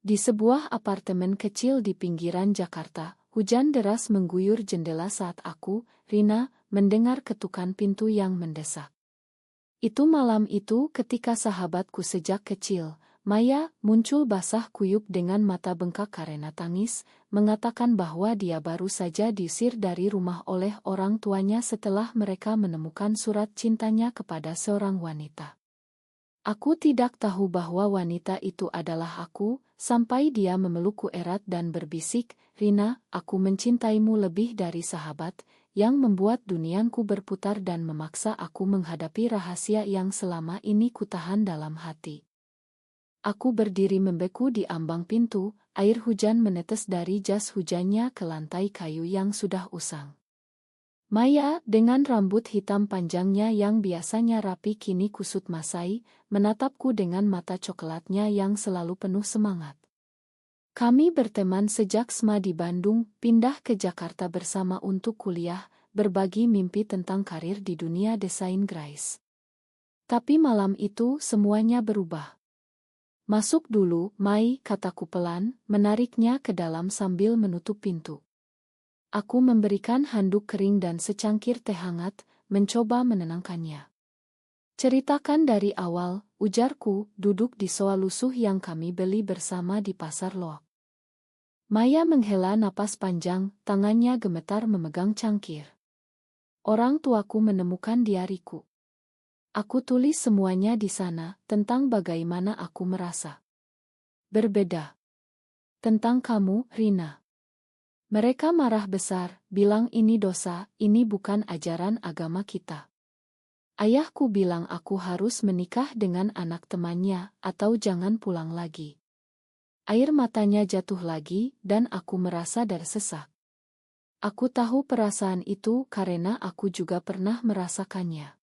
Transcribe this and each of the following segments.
Di sebuah apartemen kecil di pinggiran Jakarta, hujan deras mengguyur jendela saat aku, Rina, mendengar ketukan pintu yang mendesak. Itu malam itu ketika sahabatku sejak kecil, Maya, muncul basah kuyup dengan mata bengkak karena tangis, mengatakan bahwa dia baru saja diusir dari rumah oleh orang tuanya setelah mereka menemukan surat cintanya kepada seorang wanita. Aku tidak tahu bahwa wanita itu adalah aku, sampai dia memelukku erat dan berbisik, "Rina, aku mencintaimu lebih dari sahabat," yang membuat duniaku berputar dan memaksa aku menghadapi rahasia yang selama ini kutahan dalam hati. Aku berdiri membeku di ambang pintu, air hujan menetes dari jas hujannya ke lantai kayu yang sudah usang. Maya, dengan rambut hitam panjangnya yang biasanya rapi kini kusut masai, menatapku dengan mata coklatnya yang selalu penuh semangat. Kami berteman sejak SMA di Bandung, pindah ke Jakarta bersama untuk kuliah, berbagi mimpi tentang karir di dunia desain grafis. Tapi malam itu semuanya berubah. "Masuk dulu, Mai," kataku pelan, menariknya ke dalam sambil menutup pintu. Aku memberikan handuk kering dan secangkir teh hangat, mencoba menenangkannya. "Ceritakan dari awal," ujarku, duduk di sofa lusuh yang kami beli bersama di Pasar Loak. Maya menghela napas panjang, tangannya gemetar memegang cangkir. "Orang tuaku menemukan diariku. Aku tulis semuanya di sana, tentang bagaimana aku merasa berbeda. Tentang kamu, Rina. Mereka marah besar, bilang ini dosa, ini bukan ajaran agama kita. Ayahku bilang aku harus menikah dengan anak temannya, atau jangan pulang lagi." Air matanya jatuh lagi, dan aku merasa tersesak. Aku tahu perasaan itu karena aku juga pernah merasakannya.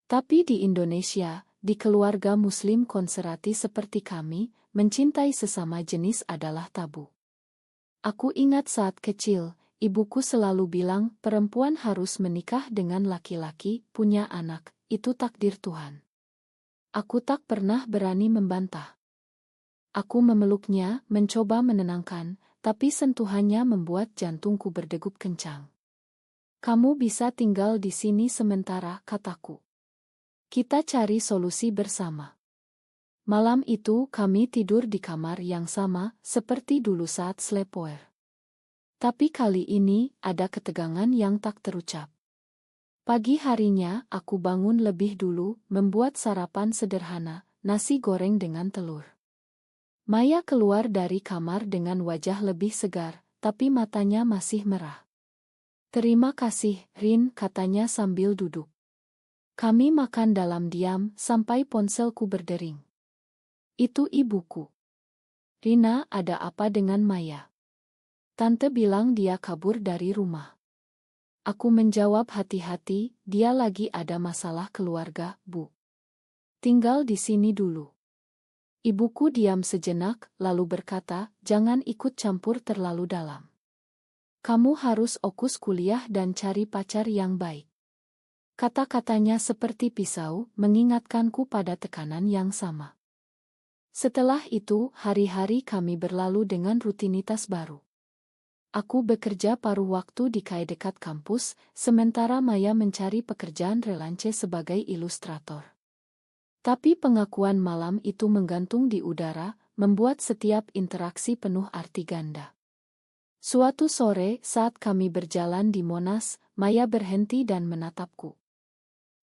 Tapi di Indonesia, di keluarga Muslim konservatif seperti kami, mencintai sesama jenis adalah tabu. Aku ingat saat kecil, ibuku selalu bilang perempuan harus menikah dengan laki-laki, punya anak, itu takdir Tuhan. Aku tak pernah berani membantah. Aku memeluknya, mencoba menenangkan, tapi sentuhannya membuat jantungku berdegup kencang. "Kamu bisa tinggal di sini sementara," kataku. "Kita cari solusi bersama." Malam itu kami tidur di kamar yang sama, seperti dulu saat sleepover. Tapi kali ini, ada ketegangan yang tak terucap. Pagi harinya, aku bangun lebih dulu, membuat sarapan sederhana, nasi goreng dengan telur. Maya keluar dari kamar dengan wajah lebih segar, tapi matanya masih merah. "Terima kasih, Rin," katanya sambil duduk. Kami makan dalam diam, sampai ponselku berdering. "Itu ibuku." "Rina, ada apa dengan Maya?" "Tante bilang dia kabur dari rumah." Aku menjawab hati-hati, "Dia lagi ada masalah keluarga, Bu. Tinggal di sini dulu." Ibuku diam sejenak, lalu berkata, "Jangan ikut campur terlalu dalam. Kamu harus fokus kuliah dan cari pacar yang baik." Kata-katanya seperti pisau, mengingatkanku pada tekanan yang sama. Setelah itu, hari-hari kami berlalu dengan rutinitas baru. Aku bekerja paruh waktu di KAI dekat kampus, sementara Maya mencari pekerjaan freelance sebagai ilustrator. Tapi pengakuan malam itu menggantung di udara, membuat setiap interaksi penuh arti ganda. Suatu sore, saat kami berjalan di Monas, Maya berhenti dan menatapku.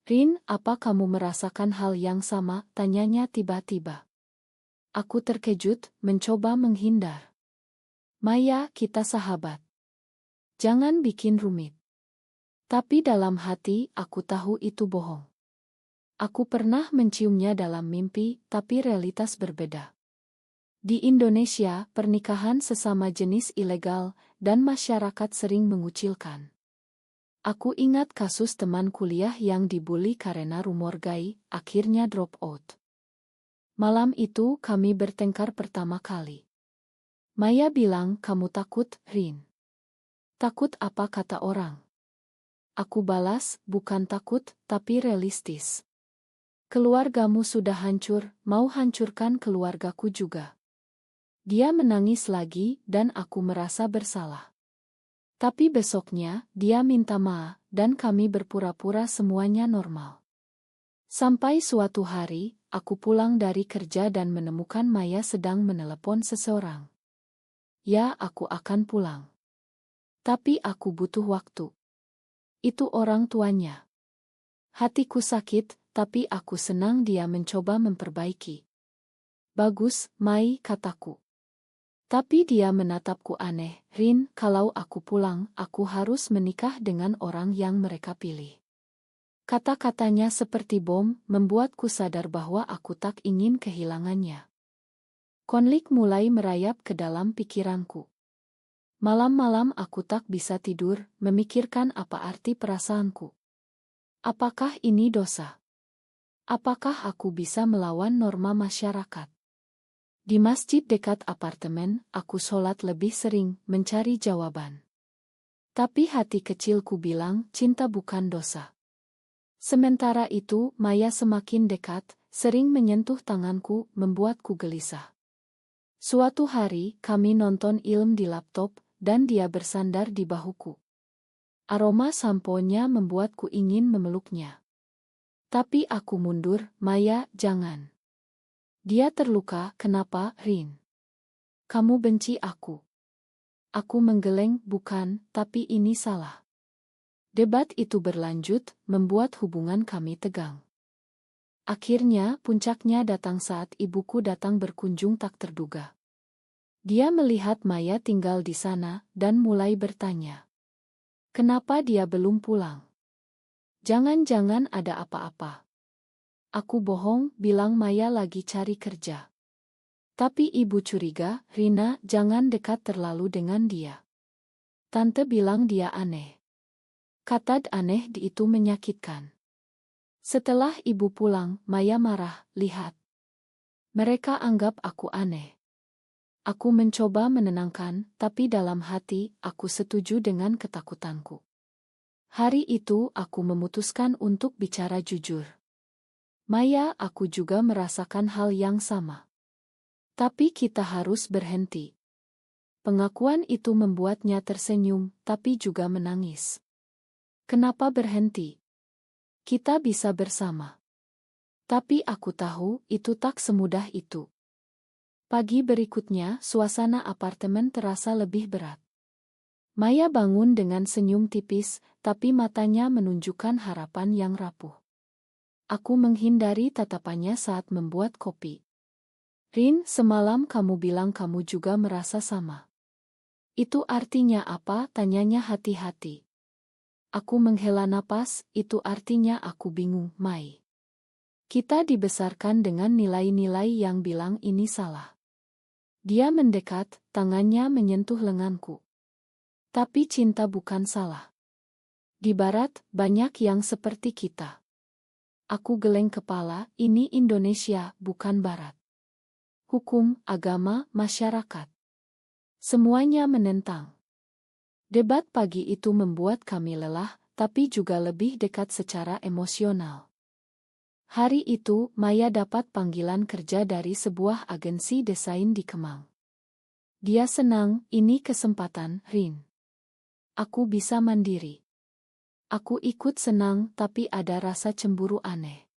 "Rin, apa kamu merasakan hal yang sama?" tanyanya tiba-tiba. Aku terkejut, mencoba menghindar. "Maya, kita sahabat. Jangan bikin rumit." Tapi dalam hati, aku tahu itu bohong. Aku pernah menciumnya dalam mimpi, tapi realitas berbeda. Di Indonesia, pernikahan sesama jenis ilegal, dan masyarakat sering mengucilkan. Aku ingat kasus teman kuliah yang dibully karena rumor gay, akhirnya drop out. Malam itu kami bertengkar pertama kali. Maya bilang, "Kamu takut, Rin." "Takut apa kata orang?" Aku balas, "Bukan takut, tapi realistis. Keluargamu sudah hancur, mau hancurkan keluargaku juga." Dia menangis lagi dan aku merasa bersalah. Tapi besoknya, dia minta maaf dan kami berpura-pura semuanya normal. Sampai suatu hari, aku pulang dari kerja dan menemukan Maya sedang menelepon seseorang. Ya, aku akan pulang. Tapi aku butuh waktu. Itu orang tuanya. Hatiku sakit, tapi aku senang dia mencoba memperbaiki. Bagus, Mai, kataku. Tapi dia menatapku aneh. Rin, kalau aku pulang, aku harus menikah dengan orang yang mereka pilih. Kata-katanya seperti bom, membuatku sadar bahwa aku tak ingin kehilangannya. Konflik mulai merayap ke dalam pikiranku. Malam-malam aku tak bisa tidur, memikirkan apa arti perasaanku. Apakah ini dosa? Apakah aku bisa melawan norma masyarakat? Di masjid dekat apartemen, aku sholat lebih sering, mencari jawaban. Tapi hati kecilku bilang, cinta bukan dosa. Sementara itu, Maya semakin dekat, sering menyentuh tanganku, membuatku gelisah. Suatu hari, kami nonton film di laptop, dan dia bersandar di bahuku. Aroma samponya membuatku ingin memeluknya. Tapi aku mundur, Maya, jangan. Dia terluka, kenapa, Rin? Kamu benci aku. Aku menggeleng, bukan, tapi ini salah. Debat itu berlanjut, membuat hubungan kami tegang. Akhirnya, puncaknya datang saat ibuku datang berkunjung tak terduga. Dia melihat Maya tinggal di sana, dan mulai bertanya. Kenapa dia belum pulang? Jangan-jangan ada apa-apa. Aku bohong, bilang Maya lagi cari kerja. Tapi ibu curiga, Rina, jangan dekat terlalu dengan dia. Tante bilang dia aneh. Kata aneh itu menyakitkan. Setelah ibu pulang, Maya marah, lihat. Mereka anggap aku aneh. Aku mencoba menenangkan, tapi dalam hati, aku setuju dengan ketakutanku. Hari itu, aku memutuskan untuk bicara jujur. Maya, aku juga merasakan hal yang sama. Tapi kita harus berhenti. Pengakuan itu membuatnya tersenyum, tapi juga menangis. Kenapa berhenti? Kita bisa bersama. Tapi aku tahu, itu tak semudah itu. Pagi berikutnya, suasana apartemen terasa lebih berat. Maya bangun dengan senyum tipis, tapi matanya menunjukkan harapan yang rapuh. Aku menghindari tatapannya saat membuat kopi. Rin, semalam kamu bilang kamu juga merasa sama. Itu artinya apa? Tanyanya hati-hati. Aku menghela napas, itu artinya aku bingung, Mai. Kita dibesarkan dengan nilai-nilai yang bilang ini salah. Dia mendekat, tangannya menyentuh lenganku. Tapi cinta bukan salah. Di barat, banyak yang seperti kita. Aku geleng kepala, ini Indonesia, bukan barat. Hukum, agama, masyarakat. Semuanya menentang. Debat pagi itu membuat kami lelah, tapi juga lebih dekat secara emosional. Hari itu, Maya dapat panggilan kerja dari sebuah agensi desain di Kemang. Dia senang, ini kesempatan, Rin. Aku bisa mandiri. Aku ikut senang, tapi ada rasa cemburu aneh.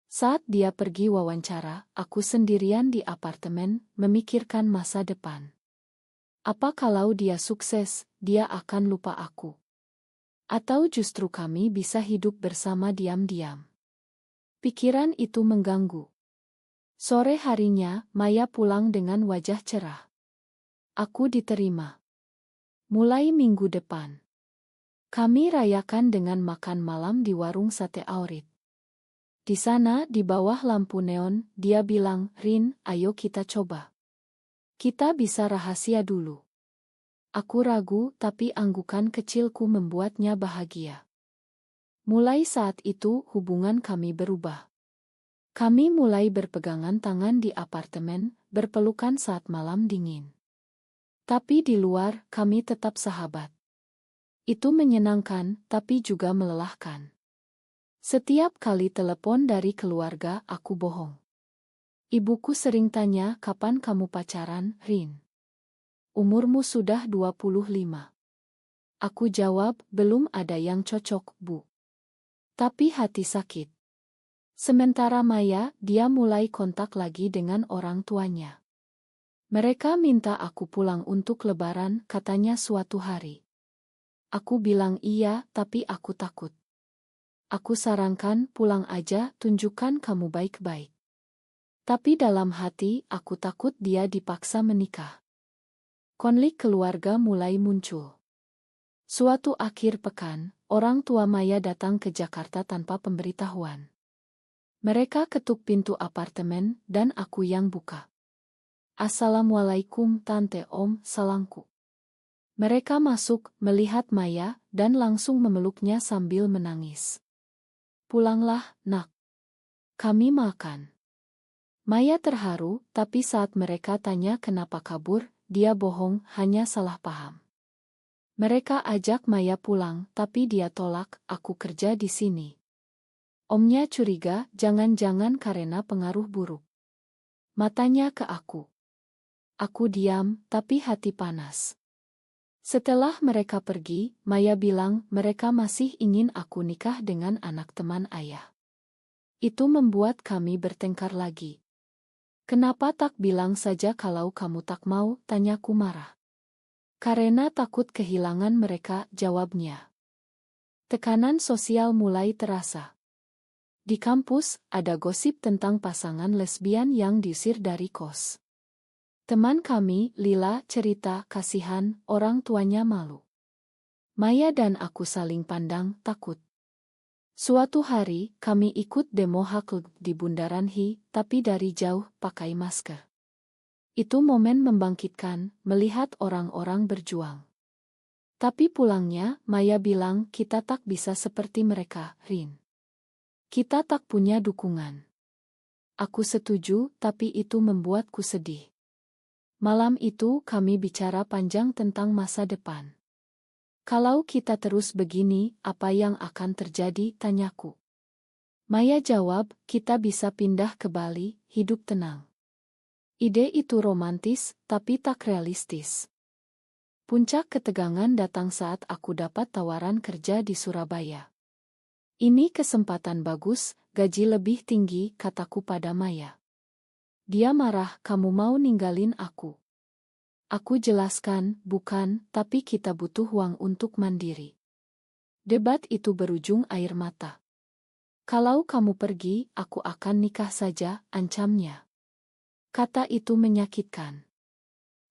Saat dia pergi wawancara, aku sendirian di apartemen, memikirkan masa depan. Apa kalau dia sukses, dia akan lupa aku? Atau justru kami bisa hidup bersama diam-diam? Pikiran itu mengganggu. Sore harinya, Maya pulang dengan wajah cerah. Aku diterima. Mulai minggu depan. Kami rayakan dengan makan malam di warung sate Aurit. Di sana, di bawah lampu neon, dia bilang, Rin, ayo kita coba. Kita bisa rahasia dulu. Aku ragu, tapi anggukan kecilku membuatnya bahagia. Mulai saat itu, hubungan kami berubah. Kami mulai berpegangan tangan di apartemen, berpelukan saat malam dingin. Tapi di luar, kami tetap sahabat. Itu menyenangkan, tapi juga melelahkan. Setiap kali telepon dari keluarga, aku bohong. Ibuku sering tanya, kapan kamu pacaran, Rin? Umurmu sudah 25. Aku jawab, belum ada yang cocok, Bu. Tapi hati sakit. Sementara Maya, dia mulai kontak lagi dengan orang tuanya. Mereka minta aku pulang untuk lebaran, katanya suatu hari. Aku bilang iya, tapi aku takut. Aku sarankan, pulang aja, tunjukkan kamu baik-baik. Tapi dalam hati, aku takut dia dipaksa menikah. Konflik keluarga mulai muncul. Suatu akhir pekan, orang tua Maya datang ke Jakarta tanpa pemberitahuan. Mereka ketuk pintu apartemen, dan aku yang buka. Assalamualaikum Tante Om, salangku. Mereka masuk, melihat Maya, dan langsung memeluknya sambil menangis. Pulanglah, nak. Kami makan. Maya terharu, tapi saat mereka tanya kenapa kabur, dia bohong, hanya salah paham. Mereka ajak Maya pulang, tapi dia tolak, aku kerja di sini. Omnya curiga, jangan-jangan karena pengaruh buruk. Matanya ke aku. Aku diam, tapi hati panas. Setelah mereka pergi, Maya bilang mereka masih ingin aku nikah dengan anak teman ayah. Itu membuat kami bertengkar lagi. Kenapa tak bilang saja kalau kamu tak mau, tanyaku marah. Karena takut kehilangan mereka, jawabnya. Tekanan sosial mulai terasa. Di kampus, ada gosip tentang pasangan lesbian yang diusir dari kos. Teman kami, Lila, cerita, kasihan, orang tuanya malu. Maya dan aku saling pandang, takut. Suatu hari, kami ikut demo hak di Bundaran HI, tapi dari jauh, pakai masker. Itu momen membangkitkan, melihat orang-orang berjuang. Tapi pulangnya, Maya bilang kita tak bisa seperti mereka, Rin. Kita tak punya dukungan. Aku setuju, tapi itu membuatku sedih. Malam itu kami bicara panjang tentang masa depan. Kalau kita terus begini, apa yang akan terjadi, tanyaku. Maya jawab, kita bisa pindah ke Bali, hidup tenang. Ide itu romantis, tapi tak realistis. Puncak ketegangan datang saat aku dapat tawaran kerja di Surabaya. Ini kesempatan bagus, gaji lebih tinggi, kataku pada Maya. Dia marah, kamu mau ninggalin aku. Aku jelaskan, bukan, tapi kita butuh uang untuk mandiri. Debat itu berujung air mata. Kalau kamu pergi, aku akan nikah saja, ancamnya. Kata itu menyakitkan.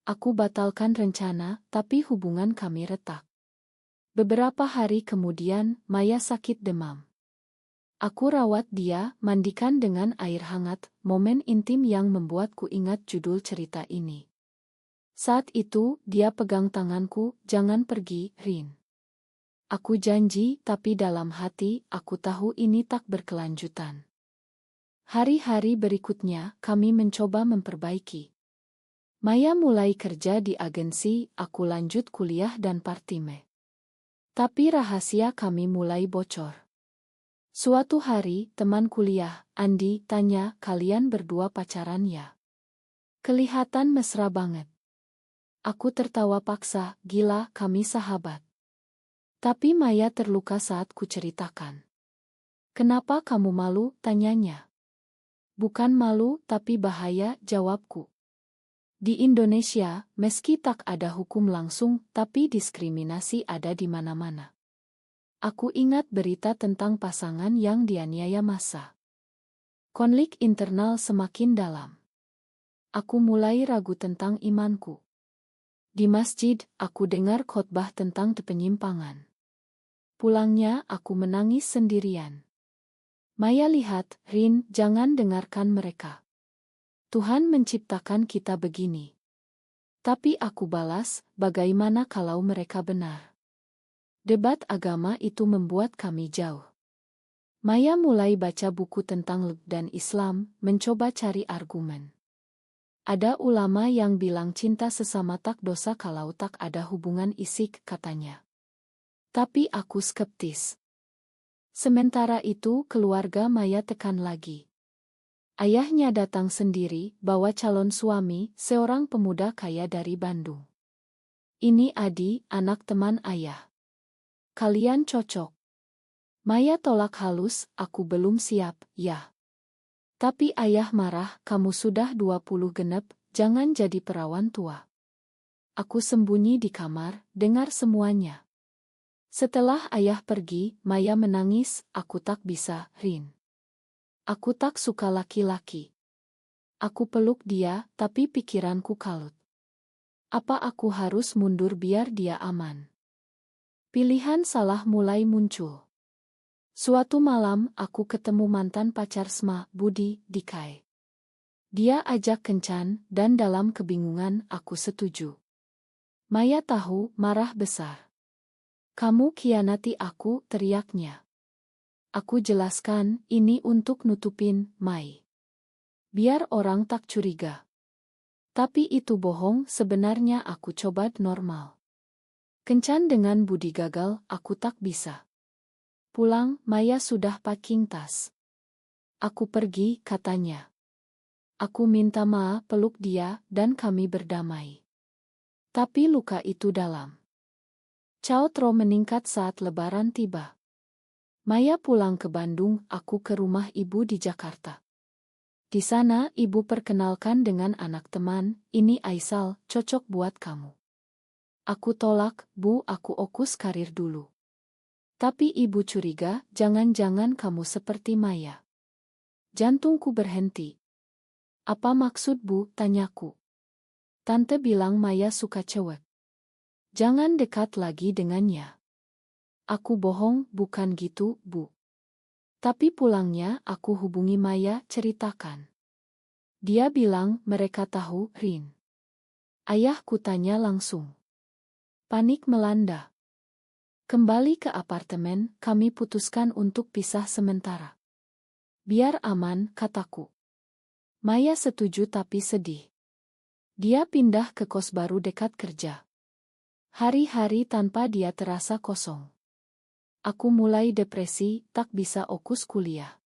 Aku batalkan rencana, tapi hubungan kami retak. Beberapa hari kemudian, Maya sakit demam. Aku rawat dia, mandikan dengan air hangat, momen intim yang membuatku ingat judul cerita ini. Saat itu, dia pegang tanganku, jangan pergi, Rin. Aku janji, tapi dalam hati, aku tahu ini tak berkelanjutan. Hari-hari berikutnya, kami mencoba memperbaiki. Maya mulai kerja di agensi, aku lanjut kuliah dan partime. Tapi rahasia kami mulai bocor. Suatu hari, teman kuliah, Andi, tanya, kalian berdua pacaran ya? Kelihatan mesra banget. Aku tertawa paksa, gila, kami sahabat. Tapi Maya terluka saat ku ceritakan. Kenapa kamu malu, tanyanya. Bukan malu, tapi bahaya, jawabku. Di Indonesia, meski tak ada hukum langsung, tapi diskriminasi ada di mana-mana. Aku ingat berita tentang pasangan yang dianiaya massa. Konflik internal semakin dalam. Aku mulai ragu tentang imanku. Di masjid, aku dengar khotbah tentang penyimpangan. Pulangnya, aku menangis sendirian. Maya lihat, Rin, jangan dengarkan mereka. Tuhan menciptakan kita begini. Tapi aku balas, bagaimana kalau mereka benar? Debat agama itu membuat kami jauh. Maya mulai baca buku tentang LG dan Islam, mencoba cari argumen. Ada ulama yang bilang cinta sesama tak dosa kalau tak ada hubungan isik, katanya. Tapi aku skeptis. Sementara itu keluarga Maya tekan lagi. Ayahnya datang sendiri, bawa calon suami, seorang pemuda kaya dari Bandung. Ini Adi, anak teman ayah. Kalian cocok. Maya tolak halus, aku belum siap, ya. Tapi ayah marah, kamu sudah 20 genep, jangan jadi perawan tua. Aku sembunyi di kamar, dengar semuanya. Setelah ayah pergi, Maya menangis, aku tak bisa, Rin. Aku tak suka laki-laki. Aku peluk dia, tapi pikiranku kalut. Apa aku harus mundur biar dia aman? Pilihan salah mulai muncul. Suatu malam, aku ketemu mantan pacar Sma, Budi, di Kai. Dia ajak kencan, dan dalam kebingungan aku setuju. Maya tahu, marah besar. Kamu khianati aku, teriaknya. Aku jelaskan, ini untuk nutupin, Mai. Biar orang tak curiga. Tapi itu bohong, sebenarnya aku coba normal. Kencan dengan Budi gagal, aku tak bisa. Pulang, Maya sudah packing tas. Aku pergi, katanya. Aku minta maaf, peluk dia, dan kami berdamai. Tapi luka itu dalam. Cautro meningkat saat lebaran tiba. Maya pulang ke Bandung, aku ke rumah ibu di Jakarta. Di sana, ibu perkenalkan dengan anak teman, ini Aisal, cocok buat kamu. Aku tolak, Bu, aku fokus karir dulu. Tapi ibu curiga, jangan-jangan kamu seperti Maya. Jantungku berhenti. Apa maksud Bu, tanyaku. Tante bilang Maya suka cewek. Jangan dekat lagi dengannya. Aku bohong, bukan gitu, Bu. Tapi pulangnya aku hubungi Maya, ceritakan. Dia bilang mereka tahu, Rin. Ayahku tanya langsung. Panik melanda. Kembali ke apartemen, kami putuskan untuk pisah sementara. Biar aman, kataku. Maya setuju tapi sedih. Dia pindah ke kos baru dekat kerja. Hari-hari tanpa dia terasa kosong. Aku mulai depresi, tak bisa fokus kuliah.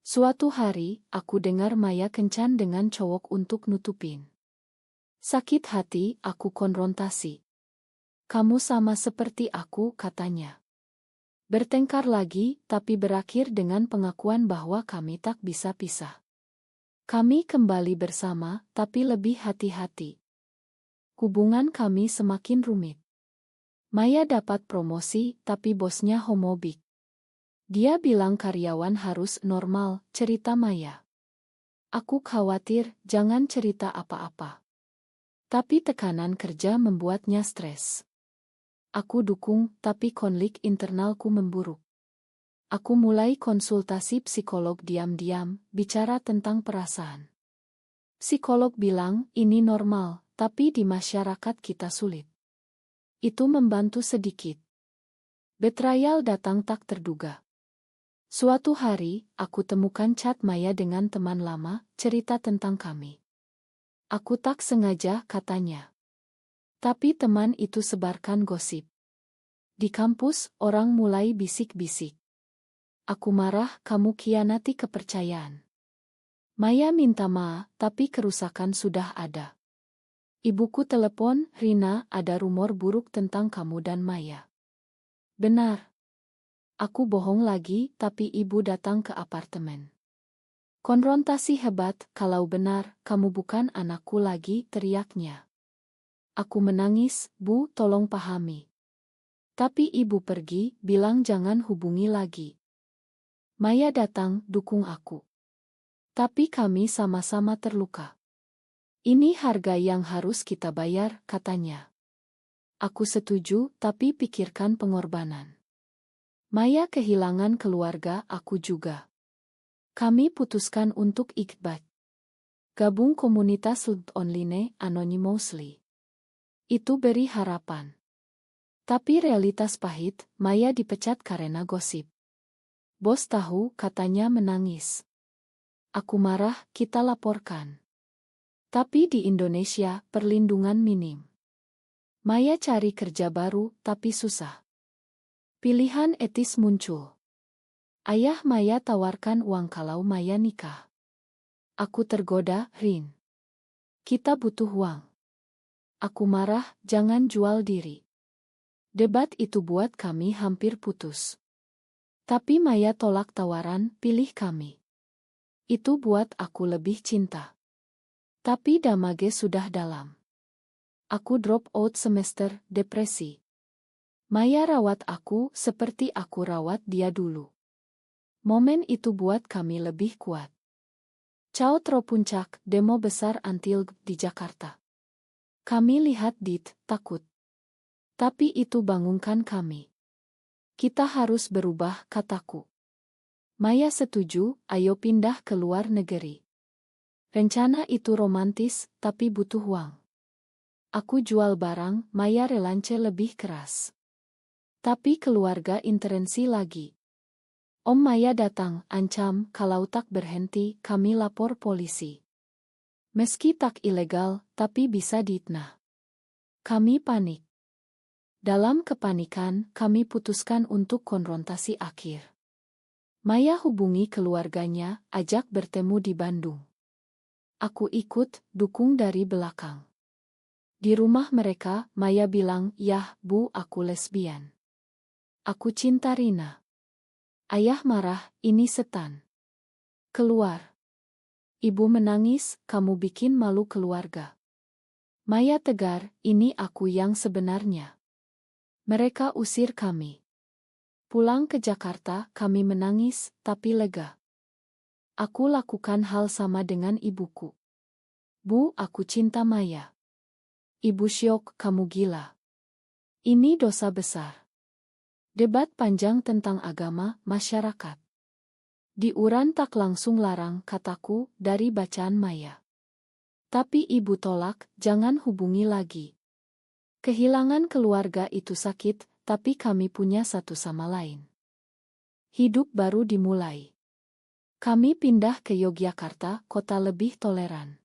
Suatu hari, aku dengar Maya kencan dengan cowok untuk nutupin. Sakit hati, aku konfrontasi. Kamu sama seperti aku, katanya. Bertengkar lagi, tapi berakhir dengan pengakuan bahwa kami tak bisa pisah. Kami kembali bersama, tapi lebih hati-hati. Hubungan kami semakin rumit. Maya dapat promosi, tapi bosnya homofobik. Dia bilang karyawan harus normal, cerita Maya. Aku khawatir, jangan cerita apa-apa. Tapi tekanan kerja membuatnya stres. Aku dukung, tapi konflik internalku memburuk. Aku mulai konsultasi psikolog diam-diam, bicara tentang perasaan. Psikolog bilang, ini normal, tapi di masyarakat kita sulit. Itu membantu sedikit. Betrayal datang tak terduga. Suatu hari, aku temukan chat Maya dengan teman lama, cerita tentang kami. Aku tak sengaja, katanya. Tapi teman itu sebarkan gosip. Di kampus, orang mulai bisik-bisik. Aku marah, kamu khianati kepercayaan. Maya minta maaf, tapi kerusakan sudah ada. Ibuku telepon, Rina, ada rumor buruk tentang kamu dan Maya. Benar. Aku bohong lagi, tapi ibu datang ke apartemen. Konfrontasi hebat, kalau benar, kamu bukan anakku lagi, teriaknya. Aku menangis, Bu, tolong pahami. Tapi ibu pergi, bilang jangan hubungi lagi. Maya datang, dukung aku. Tapi kami sama-sama terluka. Ini harga yang harus kita bayar, katanya. Aku setuju, tapi pikirkan pengorbanan. Maya kehilangan keluarga, aku juga. Kami putuskan untuk ikhbat. Gabung komunitas online anonymously. Itu beri harapan. Tapi realitas pahit, Maya dipecat karena gosip. Bos tahu, katanya menangis. Aku marah, kita laporkan. Tapi di Indonesia, perlindungan minim. Maya cari kerja baru, tapi susah. Pilihan etis muncul. Ayah Maya tawarkan uang kalau Maya nikah. Aku tergoda, Rin. Kita butuh uang. Aku marah, jangan jual diri. Debat itu buat kami hampir putus. Tapi Maya tolak tawaran, pilih kami. Itu buat aku lebih cinta. Tapi damage sudah dalam. Aku drop out semester, depresi. Maya rawat aku seperti aku rawat dia dulu. Momen itu buat kami lebih kuat. Cautro puncak, demo besar Antil di Jakarta. Kami lihat Dit, takut. Tapi itu bangunkan kami. Kita harus berubah, kataku. Maya setuju, ayo pindah ke luar negeri. Rencana itu romantis, tapi butuh uang. Aku jual barang, Maya relance lebih keras. Tapi keluarga intervensi lagi. Om Maya datang, ancam, kalau tak berhenti, kami lapor polisi. Meski tak ilegal, tapi bisa ditnah. Kami panik. Dalam kepanikan, kami putuskan untuk konfrontasi akhir. Maya hubungi keluarganya, ajak bertemu di Bandung. Aku ikut, dukung dari belakang. Di rumah mereka, Maya bilang, "Yah, Bu, aku lesbian. Aku cinta Rina." Ayah marah, "Ini setan. Keluar." Ibu menangis, "Kamu bikin malu keluarga." Maya tegar, "Ini aku yang sebenarnya." Mereka usir kami. Pulang ke Jakarta, kami menangis, tapi lega. Aku lakukan hal sama dengan ibuku. "Bu, aku cinta Maya." Ibu syok, "Kamu gila. Ini dosa besar." Debat panjang tentang agama, masyarakat. Diuran tak langsung larang, kataku, dari bacaan Maya. Tapi ibu tolak, jangan hubungi lagi. Kehilangan keluarga itu sakit, tapi kami punya satu sama lain. Hidup baru dimulai. Kami pindah ke Yogyakarta, kota lebih toleran.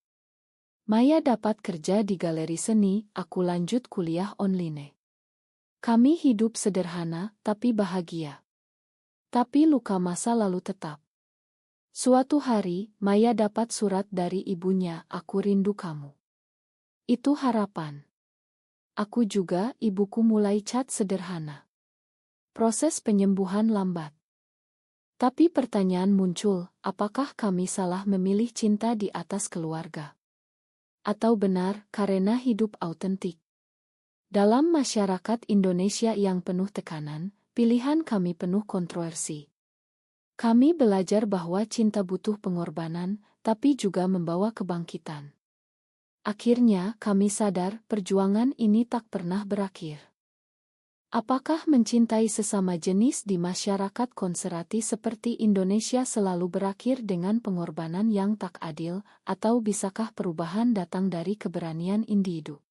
Maya dapat kerja di galeri seni, aku lanjut kuliah online. Kami hidup sederhana, tapi bahagia. Tapi luka masa lalu tetap. Suatu hari, Maya dapat surat dari ibunya, "Aku rindu kamu." Itu harapan. Aku juga, ibuku mulai chat sederhana. Proses penyembuhan lambat. Tapi pertanyaan muncul, apakah kami salah memilih cinta di atas keluarga? Atau benar, karena hidup autentik? Dalam masyarakat Indonesia yang penuh tekanan, pilihan kami penuh kontroversi. Kami belajar bahwa cinta butuh pengorbanan, tapi juga membawa kebangkitan. Akhirnya, kami sadar perjuangan ini tak pernah berakhir. Apakah mencintai sesama jenis di masyarakat konservatif seperti Indonesia selalu berakhir dengan pengorbanan yang tak adil, atau bisakah perubahan datang dari keberanian individu?